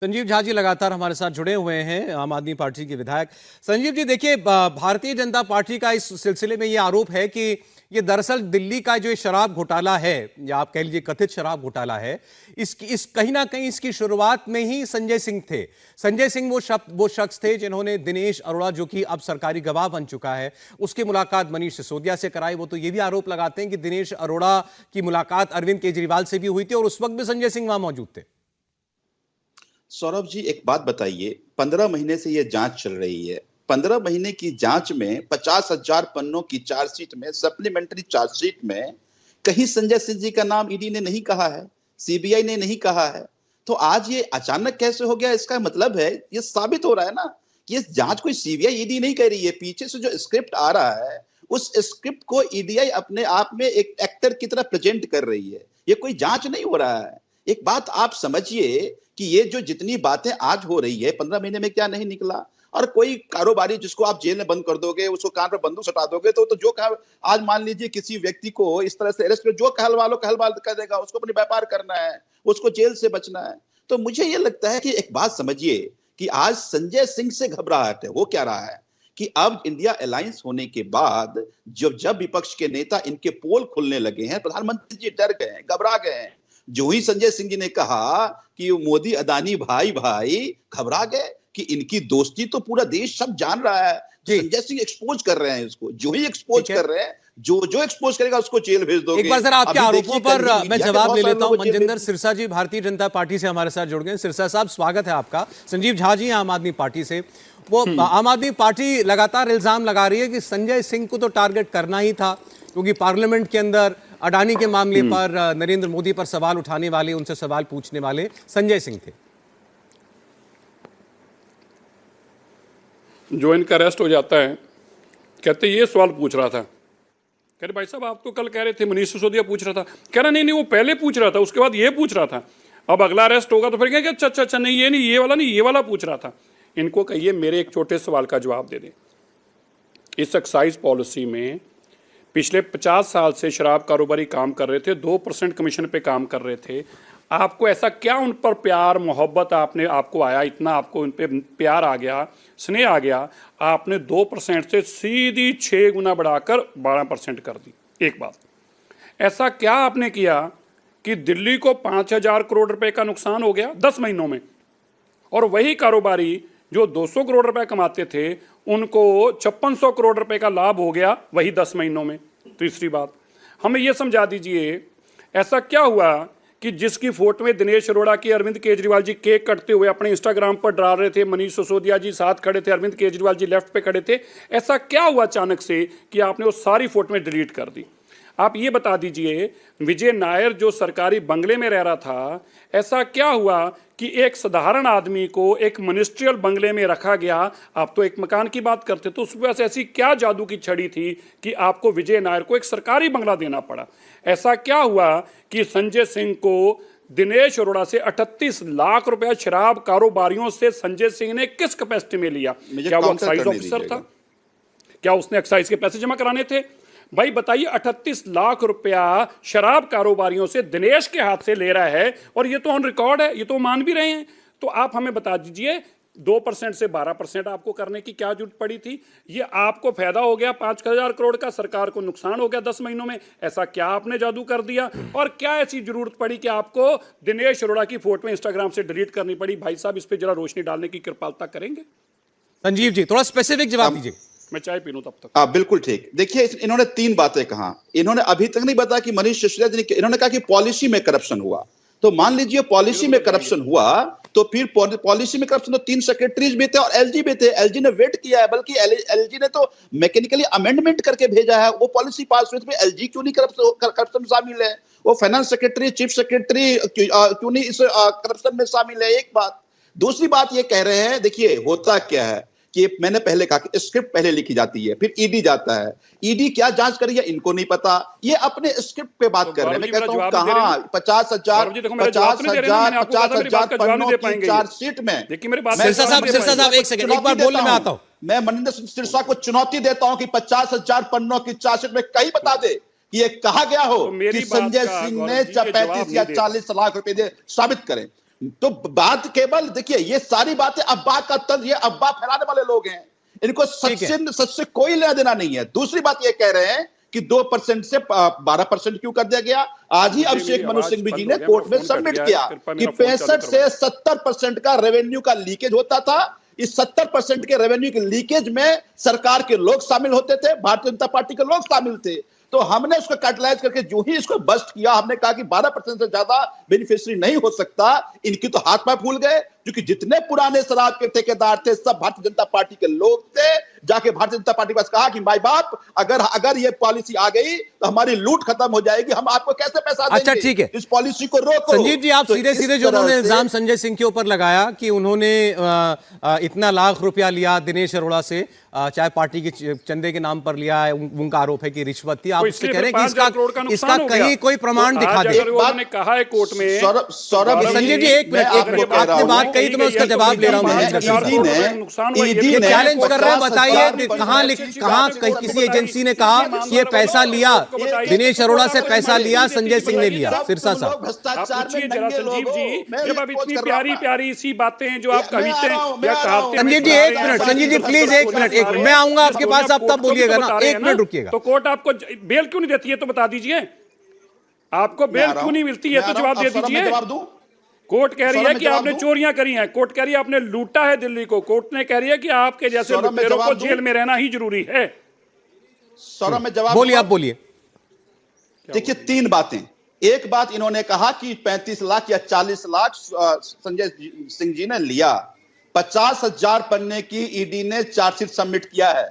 संजीव झा जी लगातार हमारे साथ जुड़े हुए हैं, आम आदमी पार्टी के विधायक। संजीव जी देखिए, भारतीय जनता पार्टी का इस सिलसिले में यह आरोप है कि ये दरअसल दिल्ली का जो शराब घोटाला है, या आप कह लीजिए कथित शराब घोटाला है, इस कहीं ना कहीं इसकी शुरुआत में ही संजय सिंह थे। संजय सिंह वो शख्स थे जिन्होंने दिनेश अरोड़ा, जो कि अब सरकारी गवाह बन चुका है, उसकी मुलाकात मनीष सिसोदिया से कराई। वो तो ये भी आरोप लगाते हैं कि दिनेश अरोड़ा की मुलाकात अरविंद केजरीवाल से भी हुई थी और उस वक्त भी संजय सिंह वहां मौजूद थे। सौरभ जी, एक बात बताइए, 15 महीने से यह जांच चल रही है। 15 महीने की जांच में 50,000 पन्नों की चार्जशीट में, सप्लीमेंट्री चार्जशीट में कहीं संजय सिंह जी का नाम ईडी ने नहीं कहा है, सीबीआई ने नहीं कहा है। तो आज ये अचानक कैसे हो गया? इसका मतलब है, ये साबित हो रहा है ना कि ये जांच कोई सीबीआई ईडी नहीं कर रही है। पीछे से जो स्क्रिप्ट आ रहा है, उस स्क्रिप्ट को ईडीआई अपने आप में एक एक्टर की तरह प्रेजेंट कर रही है। ये कोई जांच नहीं हो रहा है। एक बात आप समझिए कि ये जो जितनी बातें आज हो रही है, 15 महीने में क्या नहीं निकला। और कोई कारोबारी जिसको आप जेल में बंद कर दोगे, उसको कान पर बंदूक सटा दोगे, तो जो कहा, आज मान लीजिए किसी व्यक्ति को इस तरह से अरेस्ट कर, जो कहलवाल कर देगा, उसको अपने व्यापार करना है, उसको जेल से बचना है। तो मुझे ये लगता है कि एक बात समझिए कि आज संजय सिंह से घबराहट है। वो क्या रहा है कि अब इंडिया अलायंस होने के बाद जब विपक्ष के नेता इनके पोल खुलने लगे हैं, प्रधानमंत्री जी डर गए हैं, घबरा गए हैं। जो ही संजय सिंह जी ने कहा कि मोदी अदानी भाई भाई, घबरा गए कि इनकी दोस्ती तो पूरा देश सब जान रहा है। संजय सिंह एक्सपोज कर रहे हैं इसको। जो ही एक्सपोज कर रहे हैं, जो एक्सपोज करेगा उसको जेल भेज दोगे। एक बार जरा आपके आरोपों पर मैं जवाब ले लेता हूं। मनजिंदर सिरसा जी भारतीय जनता पार्टी से हमारे साथ जुड़ गए। सिरसा साहब, स्वागत है आपका। संजीव झा जी आम आदमी पार्टी से। वो आम आदमी पार्टी लगातार इल्जाम लगा रही है कि संजय सिंह को तो टारगेट करना ही था, क्योंकि पार्लियामेंट के अंदर अडानी के मामले पर नरेंद्र मोदी पर सवाल उठाने वाले, उनसे सवाल पूछने वाले संजय सिंह थे। जो इनका अरेस्ट हो जाता है, कहते ये सवाल पूछ रहा था। कह रहे भाई साहब, आप तो कल कह रहे थे मनीष सिसोदिया पूछ रहा था। कह रहा नहीं, वो पहले पूछ रहा था, उसके बाद ये पूछ रहा था। अब अगला अरेस्ट होगा तो फिर कहेंगे अच्छा नहीं, ये नहीं, ये वाला पूछ रहा था। इनको कहिए मेरे एक छोटे सवाल का जवाब दे दें। इस एक्साइज पॉलिसी में पिछले 50 साल से शराब कारोबारी काम कर रहे थे, 2% कमीशन पे काम कर रहे थे। आपको ऐसा क्या उन पर प्यार मोहब्बत आपको आया, इतना आपको उन पर प्यार आ गया, स्नेह आ गया, आपने 2% से सीधी 6 गुना बढ़ाकर 12% कर दी? एक बात, ऐसा क्या आपने किया कि दिल्ली को 5,000 करोड़ रुपए का नुकसान हो गया 10 महीनों में, और वही कारोबारी जो 200 करोड़ रुपए कमाते थे उनको 5600 करोड़ रुपए का लाभ हो गया वही 10 महीनों में? तीसरी बात, हमें यह समझा दीजिए, ऐसा क्या हुआ कि जिसकी फोटो में दिनेश अरोड़ा की अरविंद केजरीवाल जी केक कटते हुए अपने इंस्टाग्राम पर डाल रहे थे, मनीष सिसोदिया जी साथ खड़े थे, अरविंद केजरीवाल जी लेफ्ट पे खड़े थे, ऐसा क्या हुआ अचानक से कि आपने वो सारी फोटो में डिलीट कर दी? आप ये बता दीजिए, विजय नायर जो सरकारी बंगले में रह रहा था, ऐसा क्या हुआ कि एक साधारण आदमी को एक मिनिस्ट्रियल बंगले में रखा गया? आप तो एक मकान की बात करते, तो उस वजह से ऐसी क्या जादू की छड़ी थी कि आपको विजय नायर को एक सरकारी बंगला देना पड़ा? ऐसा क्या हुआ कि संजय सिंह को दिनेश अरोड़ा से 38 लाख रुपया शराब कारोबारियों से संजय सिंह ने किस कैपेसिटी में लिया? क्या वो एक्साइज ऑफिसर था? क्या उसने एक्साइज के पैसे जमा कराने थे? भाई बताइए, 38 लाख रुपया शराब कारोबारियों से दिनेश के हाथ से ले रहा है, और ये तो ऑन रिकॉर्ड है, ये तो मान भी रहे हैं। तो आप हमें बता दीजिए, 2% से 12% आपको करने की क्या जरूरत पड़ी थी? ये आपको फायदा हो गया 5,000 करोड़ का, सरकार को नुकसान हो गया 10 महीनों में। ऐसा क्या आपने जादू कर दिया? और क्या ऐसी जरूरत पड़ी कि आपको दिनेश अरोड़ा की फोटो इंस्टाग्राम से डिलीट करनी पड़ी? भाई साहब, इस पर जरा रोशनी डालने की कृपालता करेंगे? संजीव जी, थोड़ा स्पेसिफिक जवाब दीजिए। मैं चाय पी लूं तब तक। बिल्कुल ठीक। देखिए, इन्होंने 3 बातें कहा। इन्होंने अभी तक नहीं बताया कि मनीष सिसोदिया जी ने, इन्होंने कहा कि पॉलिसी में करप्शन हुआ। तो मान लीजिए पॉलिसी में करप्शन हुआ, तो फिर पॉलिसी में करप्शन तो 3 सेक्रेटरीज भी थे और एलजी भी थे। एलजी ने वेट किया है, बल्कि एलजी ने तो मैकेनिकली अमेंडमेंट करके भेजा है। वो पॉलिसी पास हुई, तो एलजी क्यों नहीं करप्शन शामिल है? वो फाइनेंस सेक्रेटरी, चीफ सेक्रेटरी क्यों नहीं इस करप्शन में शामिल है? एक बात। दूसरी बात ये कह रहे हैं, देखिए होता क्या है कि मैंने पहले कहा कि स्क्रिप्ट पहले लिखी जाती है, फिर ईडी जाता है। ईडी क्या जांच करी है इनको नहीं पता, ये अपने स्क्रिप्ट पे बात कर रहे हैं। मैं कहता हूं कहां 50,000 पन्नों की चार्जशीट में। देखिए मेरी बात, सिरसा साहब एक सेकंड, एक बार बोलने में आता हूं। मैं मनिंदर सिरसा को चुनौती देता हूं कि 50,000 पन्नों की चार्जशीट में कहीं बता दे कि ये कहा गया हो कि संजय सिंह ने 35 या 40 लाख रुपए दे, साबित करें। तो बात केवल देखिए, ये सारी बातें अफवाह का तंज, ये अफवाह फैलाने वाले लोग हैं, इनको सच से कोई लेना देना नहीं है। दूसरी बात ये कह रहे हैं कि 2% से 12% क्यों कर दिया गया। आज ही अभिषेक मनु सिंघवी जी ने कोर्ट में सबमिट किया कि 65 से 70% का रेवेन्यू का लीकेज होता था। इस 70% के रेवेन्यू के लीकेज में सरकार के लोग शामिल होते थे, भारतीय जनता पार्टी के लोग शामिल थे। तो हमने उसको कैटलाइज करके जो ही इसको बस्ट किया, हमने कहा कि 12% से ज्यादा बेनिफिशियरी नहीं हो सकता। इनकी तो हाथ पांव फूल गए, क्योंकि जितने पुराने शराब के ठेकेदार थे सब भारतीय जनता पार्टी के लोग थे। जाके भारतीय जनता पार्टी के पास कहा कि भाई बाप, अगर ये पॉलिसी आ गई तो हमारी लूट खत्म हो जाएगी, हम आपको कैसे पैसा देंगे। अच्छा ठीक है, इस पॉलिसी को रोको। संजीव जी, आप तो सीधे सीधे जो उन्होंने इल्जाम संजय सिंह के ऊपर लगाया कि उन्होंने इतना लाख रुपया लिया दिनेश अरोड़ा से, चाहे पार्टी के चंदे के नाम पर लिया है, उनका आरोप है कि रिश्वत थी। आप उससे कह रहे हैं कि इसका कहीं कोई प्रमाण दिखा दे। उन्होंने कहा है कोर्ट में। सौरभ संजीव जी एक मिनट, आपने बात कही तो मैं उसका जवाब ले रहा हूँ। चैलेंज कर रहे हैं, बताइए कहाँ किसी एजेंसी ने कहा कि ये पैसा लिया, दिनेश अरोड़ा से पैसा लिया, संजय सिंह ने लिया। सिरसा साहब पूछिए जरा संजीव जी, जब आप इतनी प्यारी प्यारी सी बातें जो आप कविते या कहावतें। संजीव जी एक मिनट, संजीव जी प्लीज एक मिनट, मैं आऊंगा आपके पास, आप तब बोलिएगा ना, एक मिनट रुकिएगा। तो कोर्ट आपको बेल क्यों नहीं देती है तो बता दीजिए, आपको बेल क्यों नहीं मिलती है तो जवाब दे दीजिए। कोर्ट कह रही है कि आपने चोरियां करी हैं, कोर्ट कह रही है आपने लूटा है दिल्ली को, कोर्ट ने कह रही है कि आपके जैसे लुटेरों को जेल में रहना ही जरूरी है। सौरभ में जवाब बोलिए, आप बोलिए। देखिए, 3 बातें। एक बात इन्होंने कहा कि 35 लाख या 40 लाख संजय सिंह जी ने लिया। 50,000 पन्ने की ईडी ने चार्जशीट सबमिट किया है।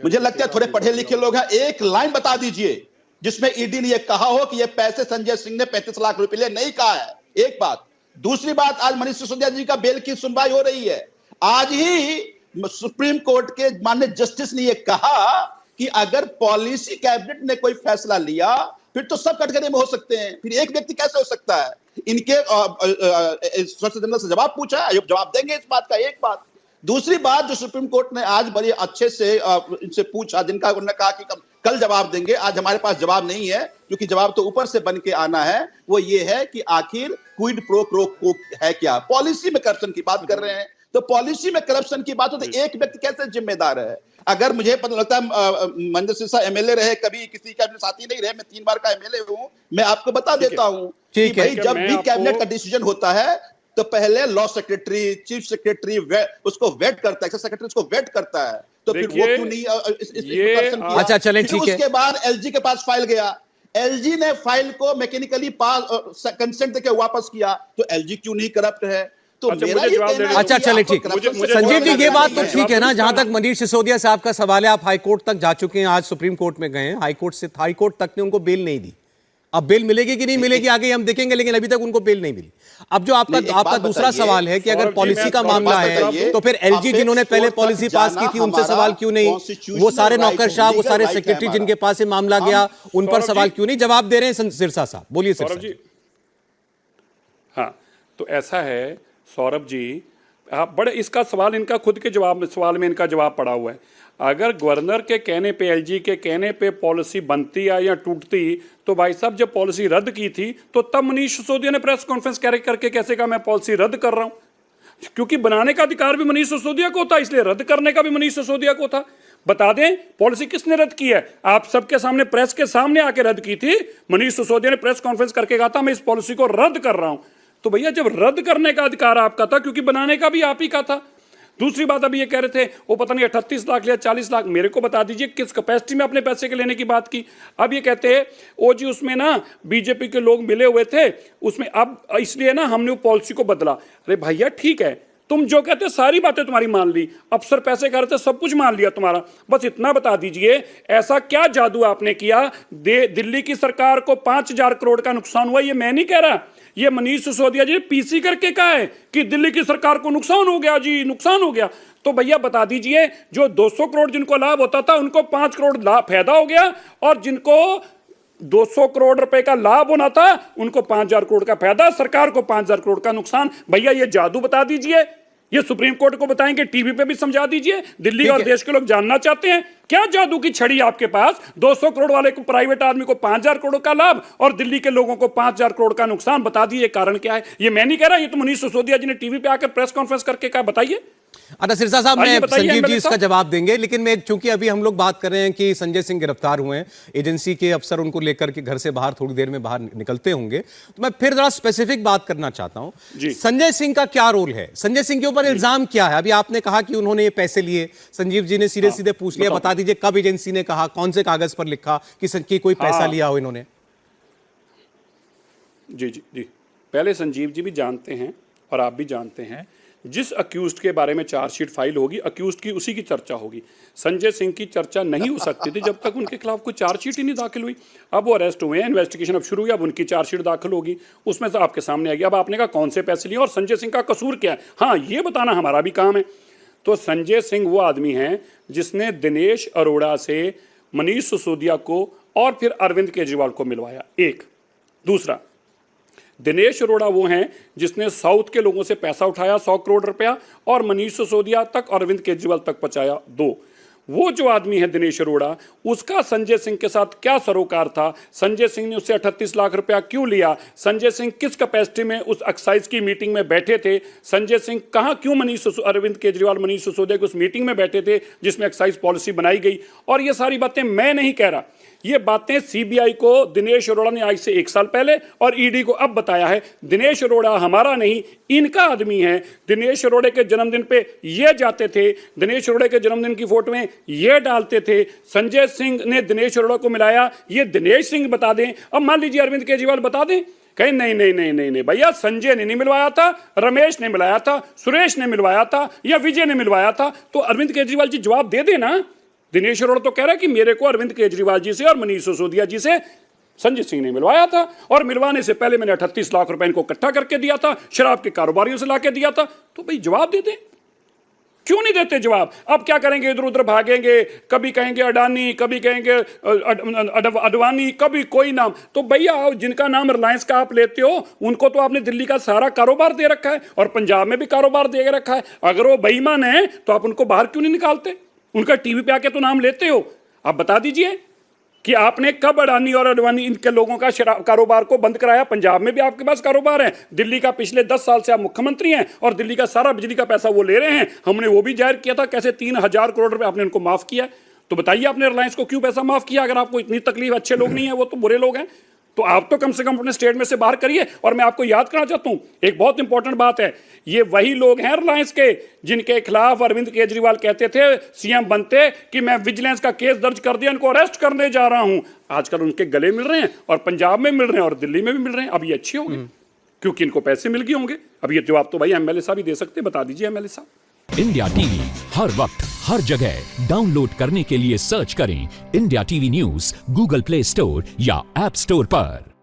मुझे लगता है थोड़े पढ़े लिखे लोग हैं, एक लाइन बता दीजिए जिसमें ईडी ने यह कहा हो कि ये पैसे संजय सिंह ने 35 लाख रुपए लिए, नहीं कहा है। एक बात। दूसरी बात, आज मनीष सिसोदिया जी का बेल की सुनवाई हो रही है। आज ही सुप्रीम कोर्ट के माननीय जस्टिस ने यह कहा कि अगर पॉलिसी कैबिनेट ने कोई फैसला लिया फिर तो सब कटघरे में हो सकते हैं, फिर एक व्यक्ति कैसे हो सकता है। इनके सोलिसिटर जनरल से जवाब पूछा, आयोग जवाब देंगे इस बात का। एक बात। दूसरी बात जो सुप्रीम कोर्ट ने आज बड़े अच्छे से इनसे पूछा, जिनका उन्होंने कहा कि कल जवाब देंगे, आज हमारे पास जवाब नहीं है क्योंकि जवाब तो ऊपर से बन के आना है। वो ये है कि आखिर क्विड प्रो क्वो है क्या। पॉलिसी में करप्शन की बात कर रहे हैं, तो पॉलिसी में करप्शन की बात हो तो एक व्यक्ति कैसे जिम्मेदार है। अगर मुझे पता लगता है महेंद्र सिरसा एमएलए रहे, कभी किसी कैबिनेट साथी नहीं रहे, मैं 3 बार का एमएलए हूं, मैं आपको बता देता हूं कि भाई जब भी कैबिनेट का डिसीजन होता है तो पहले लॉ सेक्रेटरी, चीफ सेक्रेटरी उसको वेट करता है, सेक्रेटरी उसको वेट करता है। तो फिर वो क्यों नहीं अच्छा चलें, ठीक है। उसके बाद एलजी के पास फाइल गया, एलजी ने फाइल को मैकेनिकली कंसेंट देके वापस किया, तो एलजी क्यों नहीं करप्ट है। तो अच्छा चले, ठीक। संजीव जी ये बात तो ठीक है ना, जहां तक मनीष सिसोदिया साहब का सवाल है, आप हाईकोर्ट तक जा चुके हैं, आज सुप्रीम कोर्ट में गए हैं, हाईकोर्ट तक ने उनको बेल नहीं दी। अब बेल मिलेगी कि नहीं मिलेगी आगे हम देखेंगे, लेकिन अभी तक उनको बेल नहीं मिली। अब जो आपका दूसरा सवाल है कि अगर पॉलिसी का मामला है तो फिर एलजी जिन्होंने पहले पॉलिसी पास की थी उनसे सवाल क्यों नहीं, वो सारे नौकरशाह, वो सारे सेक्रेटरी जिनके पास से मामला गया, उन पर सवाल क्यों नहीं। जवाब दे रहे हैं सिरसा साहब, बोलिए सिरसा जी। हाँ, तो ऐसा है सौरभ जी, आप बड़े इसका सवाल इनका खुद के सवाल में इनका जवाब पड़ा हुआ है। अगर गवर्नर के कहने पे, एलजी के कहने पे पॉलिसी बनती या टूटती, तो भाई साहब जब पॉलिसी रद्द की थी तो तब मनीष सिसोदिया ने प्रेस कॉन्फ्रेंस करके कैसे कहा मैं पॉलिसी रद्द कर रहा हूं, क्योंकि बनाने का अधिकार भी मनीष सिसोदिया को था, इसलिए रद्द करने का भी मनीष सिसोदिया को था। बता दें पॉलिसी किसने रद्द की है, आप सबके सामने प्रेस के सामने आके रद्द की थी। मनीष सिसोदिया ने प्रेस कॉन्फ्रेंस करके कहा था मैं इस पॉलिसी को रद्द कर रहा हूं। तो भैया जब रद्द करने का अधिकार आपका था, क्योंकि बनाने का भी आप ही का था। दूसरी बात अभी ये कह रहे थे वो पता नहीं 38 लाख या 40 लाख, मेरे को बता दीजिए किस कैपेसिटी में अपने पैसे के लेने की बात की। अब ये कहते हैं ओ जी उसमें ना बीजेपी के लोग मिले हुए थे उसमें, अब इसलिए ना हमने वो पॉलिसी को बदला। अरे भैया ठीक है, तुम जो कहते सारी बातें तुम्हारी मान ली, अफसर पैसे कर रहे थे सब कुछ मान लिया तुम्हारा, बस इतना बता दीजिए ऐसा क्या जादू आपने किया दिल्ली की सरकार को 5,000 करोड़ का नुकसान हुआ। ये मैं नहीं कह रहा, ये मनीष सिसोदिया जी ने पीसी करके कहा है कि दिल्ली की सरकार को नुकसान हो गया जी, नुकसान हो गया। तो भैया बता दीजिए जो 200 करोड़ जिनको लाभ होता था उनको 5 करोड़ लाभ फायदा हो गया, और जिनको 200 करोड़ रुपए का लाभ होना था उनको 5,000 करोड़ का फायदा, सरकार को 5,000 करोड़ का नुकसान। भैया ये जादू बता दीजिए, ये सुप्रीम कोर्ट को बताएंगे, टीवी पे भी समझा दीजिए, दिल्ली ठीक और है। देश के लोग जानना चाहते हैं क्या जादू की छड़ी आपके पास। 200 करोड़ वाले को, प्राइवेट आदमी को 5,000 करोड़ का लाभ और दिल्ली के लोगों को 5,000 करोड़ का नुकसान। बता दिए कारण क्या है। ये मैं नहीं कह रहा, ये तो मनीष सिसोदिया जी ने टीवी पे आकर प्रेस कॉन्फ्रेंस करके कहा। बताइए। अच्छा सिरसा साहब, आइए मैं बताइए संजीव जी एमएलए इसका साहब। जवाब देंगे, लेकिन मैं चूंकि अभी हम लोग बात कर रहे हैं कि संजय सिंह गिरफ्तार हुए हैं, एजेंसी के अफसर उनको लेकर के घर से बाहर थोड़ी देर में बाहर निकलते होंगे, तो मैं फिर जरा स्पेसिफिक बात करना चाहता हूं। जी। संजय सिंह का क्या रोल है? संजय सिंह के ऊपर इल्जाम क्या है? अभी आपने कहा कि उन्होंने ये पैसे लिए, संजीव जी ने सीधे सीधे पूछ लिया, बता दीजिए कब एजेंसी ने कहा, कौन से कागज पर लिखा कि कोई पैसा लिया हो इन्होंने? जी जी जी, पहले संजीव जी भी जानते हैं और आप भी जानते हैं, जिस अक्यूज्ड के बारे में चार्जशीट फाइल होगी, अक्यूज्ड की उसी की चर्चा होगी। संजय सिंह की चर्चा नहीं हो सकती थी जब तक उनके खिलाफ कोई चार्जशीट ही नहीं दाखिल हुई। अब वो अरेस्ट हुए हैं, इन्वेस्टिगेशन अब शुरू हुई, अब उनकी चार्जशीट दाखिल होगी, उसमें से आपके सामने आएगी। अब आपने कहा कौन से पैसे लिए और संजय सिंह का कसूर क्या है, हाँ ये बताना हमारा भी काम है। तो संजय सिंह वो आदमी है जिसने दिनेश अरोड़ा से मनीष सिसोदिया को और फिर अरविंद केजरीवाल को मिलवाया, एक। दूसरा, दिनेश अरोड़ा वो हैं जिसने साउथ के लोगों से पैसा उठाया 100 करोड़ रुपया और मनीष सिसोदिया तक और अरविंद केजरीवाल तक पहुंचाया, दो। वो जो आदमी है दिनेश अरोड़ा, उसका संजय सिंह के साथ क्या सरोकार था? संजय सिंह ने उससे 38 लाख रुपया क्यों लिया? संजय सिंह किस कैपेसिटी में उस एक्साइज की मीटिंग में बैठे थे? संजय सिंह कहाँ क्यों अरविंद केजरीवाल मनीष सिसोदिया की उस मीटिंग में बैठे थे जिसमें एक्साइज पॉलिसी बनाई गई? और ये सारी बातें मैं नहीं कह रहा, ये बातें सीबीआई को दिनेश अरोड़ा ने आज से 1 साल पहले और ईडी को अब बताया है। दिनेश अरोड़ा हमारा नहीं, इनका आदमी है। दिनेश अरोड़े के जन्मदिन पे ये जाते थे, दिनेश अरोड़े के जन्मदिन की फोटो में ये डालते थे। संजय सिंह ने दिनेश अरोड़ा को मिलाया, ये दिनेश सिंह बता दें। अब मान लीजिए अरविंद केजरीवाल बता दें, कहीं नहीं नहीं नहीं नहीं नहीं भैया, संजय ने नहीं मिलवाया था, रमेश ने मिलाया था, सुरेश ने मिलवाया था या विजय ने मिलवाया था। तो अरविंद केजरीवाल जी जवाब दे देना। दिनेश अरोड़ा तो कह रहा है कि मेरे को अरविंद केजरीवाल जी से और मनीष सिसोदिया जी से संजय सिंह ने मिलवाया था और मिलवाने से पहले मैंने 38 लाख रुपए इनको इकट्ठा करके दिया था, शराब के कारोबारियों से लाके दिया था। तो भाई जवाब दे दे, क्यों नहीं देते जवाब? अब क्या करेंगे, इधर उधर भागेंगे, कभी कहेंगे अडानी, कभी कहेंगे अडवाणी, कभी कोई नाम। तो भैया जिनका नाम रिलायंस का आप लेते हो, उनको तो आपने दिल्ली का सारा कारोबार दे रखा है और पंजाब में भी कारोबार दे रखा है। अगर वो बेईमान है तो आप उनको बाहर क्यों नहीं निकालते? उनका टीवी पे आके तो नाम लेते हो। आप बता दीजिए कि आपने कब अडानी और अडवाणी इनके लोगों का कारोबार को बंद कराया? पंजाब में भी आपके पास कारोबार है, दिल्ली का पिछले 10 साल से आप मुख्यमंत्री हैं और दिल्ली का सारा बिजली का पैसा वो ले रहे हैं। हमने वो भी जाहिर किया था कैसे 3,000 करोड़ रुपए आपने उनको माफ किया। तो बताइए आपने रिलायंस को क्यों पैसा माफ किया? अगर आपको इतनी तकलीफ, अच्छे लोग नहीं है वो तो बुरे लोग हैं, तो आप तो कम से कम अपने स्टेट में से बाहर करिए। और मैं आपको याद करना चाहता हूं एक बहुत इंपॉर्टेंट बात है, ये वही लोग हैं रिलायंस के जिनके खिलाफ अरविंद केजरीवाल कहते थे सीएम बनते कि मैं विजिलेंस का केस दर्ज कर दिया, इनको अरेस्ट करने जा रहा हूं। आजकल उनके गले मिल रहे हैं और पंजाब में मिल रहे हैं और दिल्ली में भी मिल रहे हैं। अब ये अच्छे होंगे क्योंकि इनको पैसे मिल गए होंगे। अब ये जवाब तो भाई एमएलए साहब ही दे सकते, बता दीजिए एमएलए साहब। इंडिया टीवी हर वक्त हर जगह डाउनलोड करने के लिए सर्च करें India TV news Google play store या ऐप स्टोर पर।